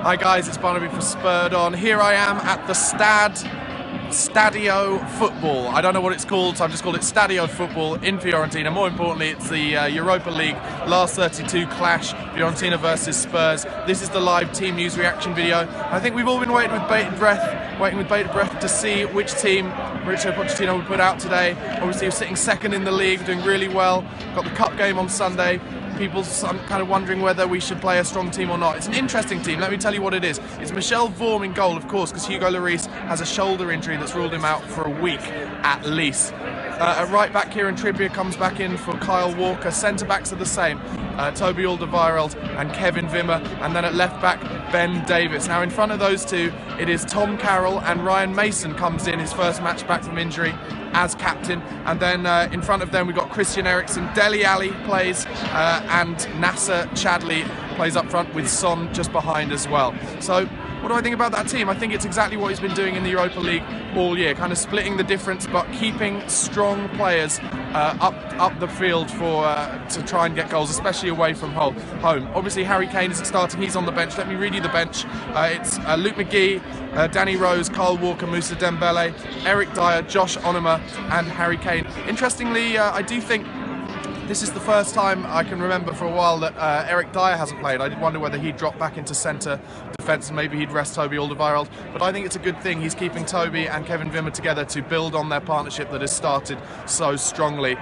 Hi guys, it's Barnaby for Spurred On. Here I am at the Stadio Football. I don't know what it's called, so I've just called it Stadio Football in Fiorentina. More importantly, it's the Europa League last 32 clash, Fiorentina versus Spurs. This is the live team news reaction video. I think we've all been waiting with bated breath to see which team Mauricio Pochettino would put out today. Obviously, he was sitting second in the league, doing really well. Got the cup game on Sunday. People kind of wondering whether we should play a strong team or not. It's an interesting team, let me tell you what it is. It's Michel Vorm in goal, of course, because Hugo Lloris has a shoulder injury that's ruled him out for a week at least. At right back, Kieran Trippier comes back in for Kyle Walker. Centre backs are the same, Toby Alderweireld and Kevin Wimmer, and then at left back, Ben Davies. Now in front of those two, it is Tom Carroll, and Ryan Mason comes in his first match back from injury as captain, and then in front of them we've got Christian Eriksen. Dele Alli plays, and Nacer Chadli plays up front with Son just behind as well. So what do I think about that team? I think it's exactly what he's been doing in the Europa League all year, kind of splitting the difference but keeping strong players up the field for to try and get goals, especially away from home. Obviously Harry Kane isn't starting, he's on the bench. Let me read you the bench. It's Luke McGee, Danny Rose, Kyle Walker, Moussa Dembele, Eric Dyer, Josh Onomah and Harry Kane. Interestingly, I do think this is the first time I can remember for a while that Eric Dyer hasn't played. I did wonder whether he'd drop back into centre defence and maybe he'd rest Toby Alderweireld. But I think it's a good thing he's keeping Toby and Kevin Wimmer together to build on their partnership that has started so strongly.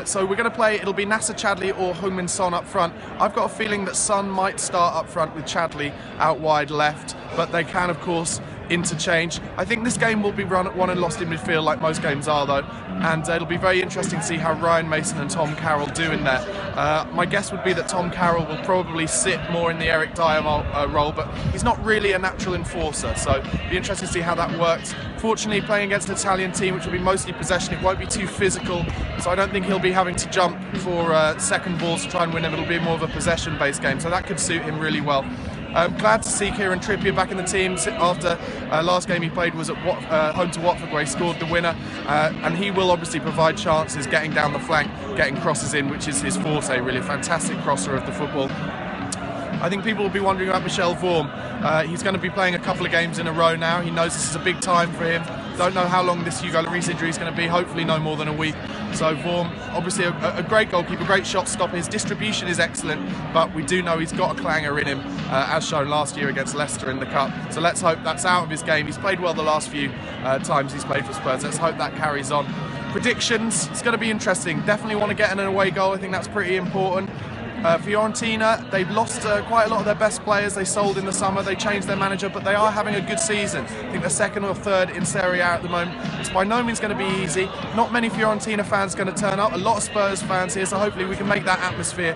So we're going to play, it'll be Nacer Chadli or Heung-min Son up front. I've got a feeling that Son might start up front with Chadli out wide left, but they can of course interchange. I think this game will be won and lost in midfield like most games are though, and it'll be very interesting to see how Ryan Mason and Tom Carroll do in there. My guess would be that Tom Carroll will probably sit more in the Eric Dyer role, but he's not really a natural enforcer, so it'll be interesting to see how that works. Fortunately, playing against an Italian team which will be mostly possession, it won't be too physical, so I don't think he'll be having to jump for second balls to try and win them. It'll be more of a possession-based game, so that could suit him really well. Glad to see Kieran Trippier back in the team after last game he played was at home to Watford, where he scored the winner, and he will obviously provide chances getting down the flank, getting crosses in, which is his forte, really. A fantastic crosser of the football. I think people will be wondering about Michel Vorm. He's going to be playing a couple of games in a row now. He knows this is a big time for him. Don't know how long this Hugo Lloris injury is going to be, hopefully no more than a week. So Vorm, obviously a great goalkeeper, great shot stopper. His distribution is excellent, but we do know he's got a clanger in him, as shown last year against Leicester in the Cup. So let's hope that's out of his game. He's played well the last few times he's played for Spurs. Let's hope that carries on. Predictions, it's going to be interesting. Definitely want to get an away goal. I think that's pretty important. Fiorentina, they've lost quite a lot of their best players. They sold in the summer, they changed their manager, but they are having a good season. I think they're second or third in Serie A at the moment. It's by no means going to be easy. Not many Fiorentina fans going to turn up, a lot of Spurs fans here, so hopefully we can make that atmosphere